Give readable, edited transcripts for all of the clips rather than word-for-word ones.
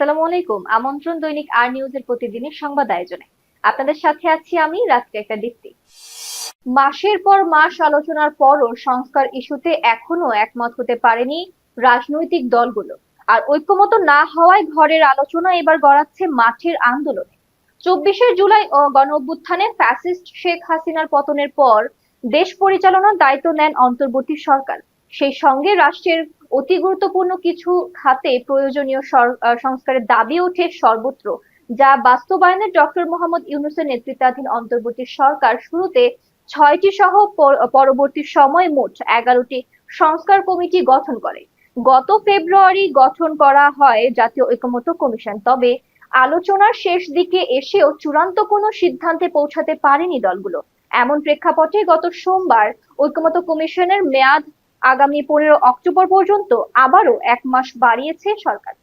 আসসালামু আলাইকুম। আমন্ত্রণ দৈনিক আর নিউজের প্রতিদিনের সংবাদ আয়োজনে। আপনাদের সাথে আছি আমি রাত্রি একটা দীপ্তি। মাসের পর মাস আলোচনার পরও সংস্কার ইস্যুতে এখনো একমত হতে পারেনি রাজনৈতিক দলগুলো। আর ঐক্যমত না হওয়ায় ঘরের আলোচনা এবার গড়াচ্ছে মাঠের আন্দোলনে। 24শে জুলাই ও গণ অভ্যুত্থানে ফ্যাসিস্ট শেখ হাসিনার পতনের পর দেশ পরিচালনার দায়িত্ব নেন অন্তর্বর্তী সরকার। সেই সঙ্গে রাষ্ট্রের অতি গুরুত্বপূর্ণ কিছু খাতে প্রয়োজনীয় সংস্কারের দাবি ওঠে সর্বত্র, যা বাস্তবায়নে ডক্টর মোহাম্মদ ইউনূসের নেতৃত্বাধীন অন্তর্বর্তী সরকার শুরুতে 6টি সহ পরবর্তী সময়ে মোট 11টি সংস্কার কমিটি গঠন করে। গত ফেব্রুয়ারি গঠন করা হয় জাতীয় ঐকমত্য কমিশন। তবে আলোচনার শেষ দিকে এসেও চূড়ান্ত কোনো সিদ্ধান্তে পৌঁছাতে পারেনি দলগুলো। এমন প্রেক্ষাপটে গত সোমবার ঐকমত্য কমিশনের মেয়াদ আগামী 15 অক্টোবর পর্যন্ত আবারও 1 মাস বাড়িয়েছে সরকার।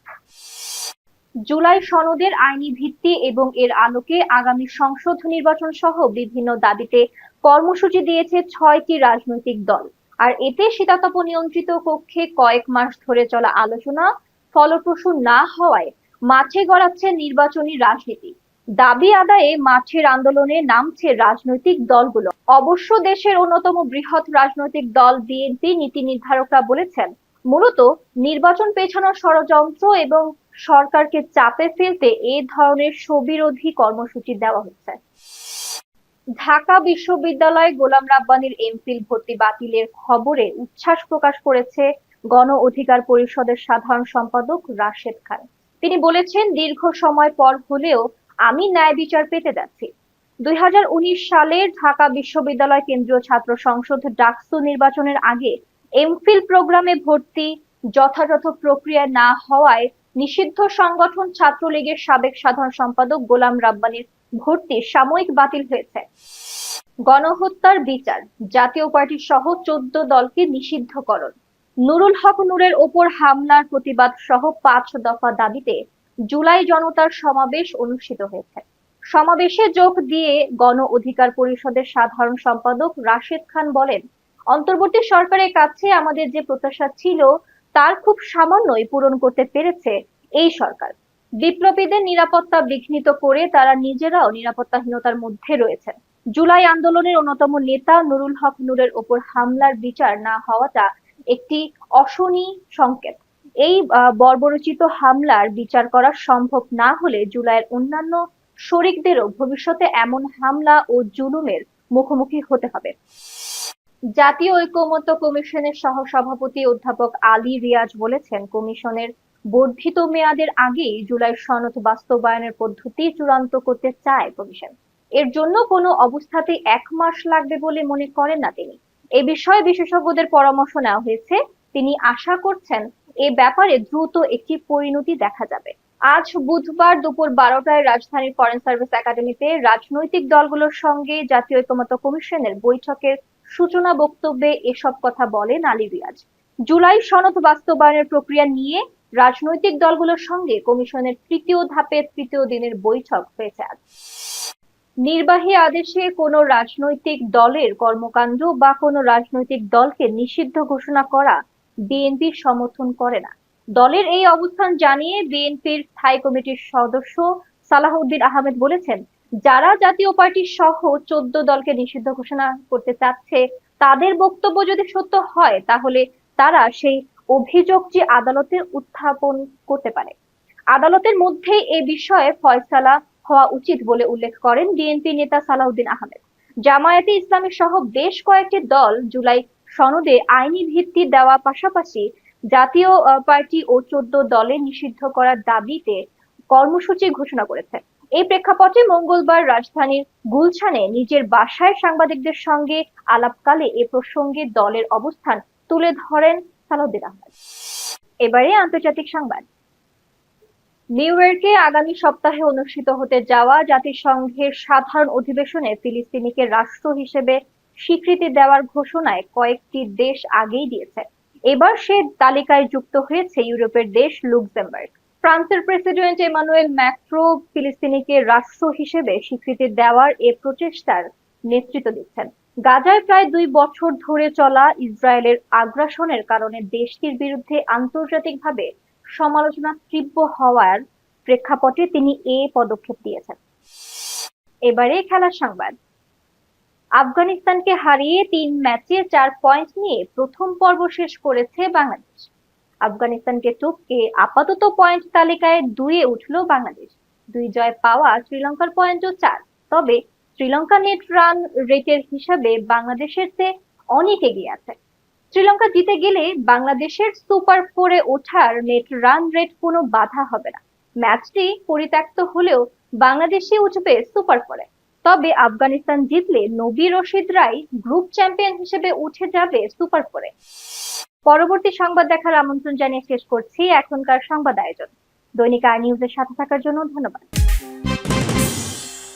জুলাই সনদের আইনি ভিত্তি এবং এর আলোকে আগামী সংসদ নির্বাচন সহ বিভিন্ন দাবিতে কর্মসূচি দিয়েছে 6টি রাজনৈতিক দল। আর এতে শীতাতপ নিয়ন্ত্রিত কক্ষে কয়েক মাস ধরে চলা আলোচনা ফলপ্রসূ না হওয়ায় মাঠে গড়াচ্ছে নির্বাচনী রাজনীতি। দাবি আদায়ে মাঠের আন্দোলনে নামছে রাজনৈতিক দলগুলো। অবশ্য দেশের অন্যতম বৃহৎ রাজনৈতিক দল বিএনপি নীতি নির্ধারকরা বলেছেন, মূলত নির্বাচন পেছানোর ষড়যন্ত্র এবং সরকারকে চাপে ফেলতে এ ধরনের স্ববিরোধী কর্মসূচি দেওয়া হচ্ছে। ঢাকা বিশ্ববিদ্যালয়ে গোলাম রাব্বানীর এমফিল ভর্তি বাতিলের খবরে উচ্ছ্বাস প্রকাশ করেছে গণ অধিকার পরিষদের সাধারণ সম্পাদক রাশেদ খান। তিনি বলেছেন, দীর্ঘ সময় পর হলেও আমি ন্যায় বিচার পেতে যাচ্ছি। 2019 সালের ঢাকা বিশ্ববিদ্যালয় কেন্দ্রীয় ছাত্র সংসদ ডাকসু নির্বাচনের আগে এমফিল প্রোগ্রামে ভর্তি যথাযথ প্রক্রিয়ায় না হওয়ায় নিষিদ্ধ সংগঠন ছাত্রলীগের সাবেক সাধারণ সম্পাদক গোলাম রাব্বানীর ভর্তি সাময়িক বাতিল হয়েছে। গণহত্যার বিচার, জাতীয় পার্টি সহ 14 দলকে নিষিদ্ধকরণ, নুরুল হক নূরের ওপর হামলার প্রতিবাদ সহ 5 দফা দাবিতে জুলাই জনতার সমাবেশ অনুষ্ঠিত হয়েছে। সমাবেশে যোগ দিয়ে গণ অধিকার পরিষদের সাধারণ সম্পাদক রাশেদ খান বলেন, অন্তর্বর্তী সরকারের কাছে আমাদের যে প্রত্যাশা ছিল তার খুব সামান্যই পূরণ করতে পেরেছে এই সরকার। বিপ্লবীদের নিরাপত্তা বিঘ্নিত করে তারা নিজেরাও নিরাপত্তাহীনতার মধ্যে রয়েছে। জুলাই আন্দোলনের অন্যতম নেতা নুরুল হক নূরের ওপর হামলার বিচার না হওয়াটা একটি অশনি সংকেত। এই বর্বরোচিত হামলার বিচার করা সম্ভব না হলে জুলাইয়ের অন্যান্য শরিকদেরও ভবিষ্যতে এমন হামলা ও জুলুমের মুখোমুখি হতে হবে। জাতীয় ঐকমত্য কমিশনের সহসভাপতি অধ্যাপক আলী রিয়াজ বলেছেন, কমিশনের বর্ধিত মেয়াদের আগেই জুলাই সনদ বাস্তবায়নের পদ্ধতি চূড়ান্ত করতে চায় কমিশন। এর জন্য কোনো অবস্থাতেই 1 মাস লাগবে বলে মনে করেন না তিনি। এ বিষয়ে বিশেষজ্ঞদের পরামর্শ নেওয়া হয়েছে। তিনি আশা করছেন এ ব্যাপারে দ্রুত একটি পরিণতি দেখা যাবে। আজ বুধবার দুপুর 12টায় রাজধানীর ফরেন সার্ভিস একাডেমিতে রাজনৈতিক দলগুলোর সঙ্গে জাতীয় ঐকমত্য কমিশনের বৈঠকের সূচনা বক্তব্যে এসব কথা বলেন আলী রিয়াজ। জুলাই সনদ বাস্তবায়নের প্রক্রিয়া নিয়ে রাজনৈতিক দলগুলোর সঙ্গে কমিশনের 3য় ধাপের 3য় দিনের বৈঠক হয়েছে আজ। নির্বাহী আদেশে কোনো রাজনৈতিক দলের কর্মকাণ্ড বা কোনো রাজনৈতিক দলকে নিষিদ্ধ ঘোষণা করা বিএনপির সমর্থন করে না। দলের এই অবস্থান জানিয়ে বিএনপির স্থায়ী কমিটির সদস্য সালাহউদ্দিন আহমেদ বলেছেন, যারা জাতীয় পার্টি সহ 14 দলকে নিষিদ্ধ ঘোষণা করতে চাচ্ছে তাদের বক্তব্য যদি সত্য হয় তাহলে তারা সেই অভিযোগটি আদালতে উত্থাপন করতে পারে। আদালতের মধ্যে এ বিষয়ে ফয়সালা হওয়া উচিত বলে উল্লেখ করেন বিএনপি নেতা সালাউদ্দিন আহমেদ। জামায়াতে ইসলামী সহ বেশ কয়েকটি দল জুলাই সনদে আইনি ভিত্তি দেওয়া পাশাপাশি জাতীয় পার্টি ও 14 দলে নিষিদ্ধ করার দাবিতে কর্মসূচি ঘোষণা করেছে। এই প্রেক্ষাপটে মঙ্গলবার রাজধানীর গুলশানে নিজের বাসায় সাংবাদিকদের সঙ্গে আলাপকালে এ প্রসঙ্গে দলের অবস্থান তুলে ধরেন সালাউদ্দিন আহমেদ। এবারে আন্তর্জাতিক সংবাদ। নিউ ইয়র্কে আগামী সপ্তাহে অনুষ্ঠিত হতে যাওয়া জাতিসংঘের সাধারণ অধিবেশনে ফিলিস্তিনিকে রাষ্ট্র হিসেবে স্বীকৃতি দেওয়ার ঘোষণায় কয়েকটি দেশ আগেই দিয়েছে। এবার সে তালিকায় যুক্ত হয়েছে ইউরোপের দেশ লুক্সেমবার্গ। ফ্রান্সের প্রেসিডেন্ট এমানুয়েল ম্যাক্রো ফিলিস্তিনিকে রাষ্ট্র হিসেবে স্বীকৃতি দেওয়ার এ প্রচেষ্টার নেতৃত্ব দিচ্ছেন। গাজায় প্রায় 2 বছর ধরে চলা ইসরায়েলের আগ্রাসনের কারণে দেশটির বিরুদ্ধে আন্তর্জাতিকভাবে সমালোচনা তীব্র হওয়ার প্রেক্ষাপটে তিনি এ পদক্ষেপ দিয়েছেন। এবারে খেলার সংবাদ। আফগানিস্তানকে হারিয়ে 3 ম্যাচে 4 পয়েন্ট নিয়ে প্রথম পর্ব শেষ করেছে বাংলাদেশ। আফগানিস্তানকে টপকে আপাতত পয়েন্ট তালিকায় 2-এ উঠল বাংলাদেশ। 2 জয় পাওয়া শ্রীলঙ্কার পয়েন্টও 4। তবে শ্রীলঙ্কা নেট রান রেটের হিসাবে বাংলাদেশের চেয়ে অনেক এগিয়ে আছে। শ্রীলঙ্কা জিতে গেলে বাংলাদেশের সুপার 4-এ ওঠার নেট রান রেট কোনো বাধা হবে না। ম্যাচটি পরিত্যক্ত হলেও বাংলাদেশই উঠবে সুপার 4-এ। তবে আফগানিস্তান জিতলে নবী রশিদরাই গ্রুপ চ্যাম্পিয়ন হিসেবে উঠে যাবে সুপার 4-এ। পরবর্তী সংবাদ দেখার আমন্ত্রণ জানিয়ে শেষ করছি এখনকার সংবাদ আয়োজন। দৈনিক আর নিউজের সাথে থাকার জন্য ধন্যবাদ।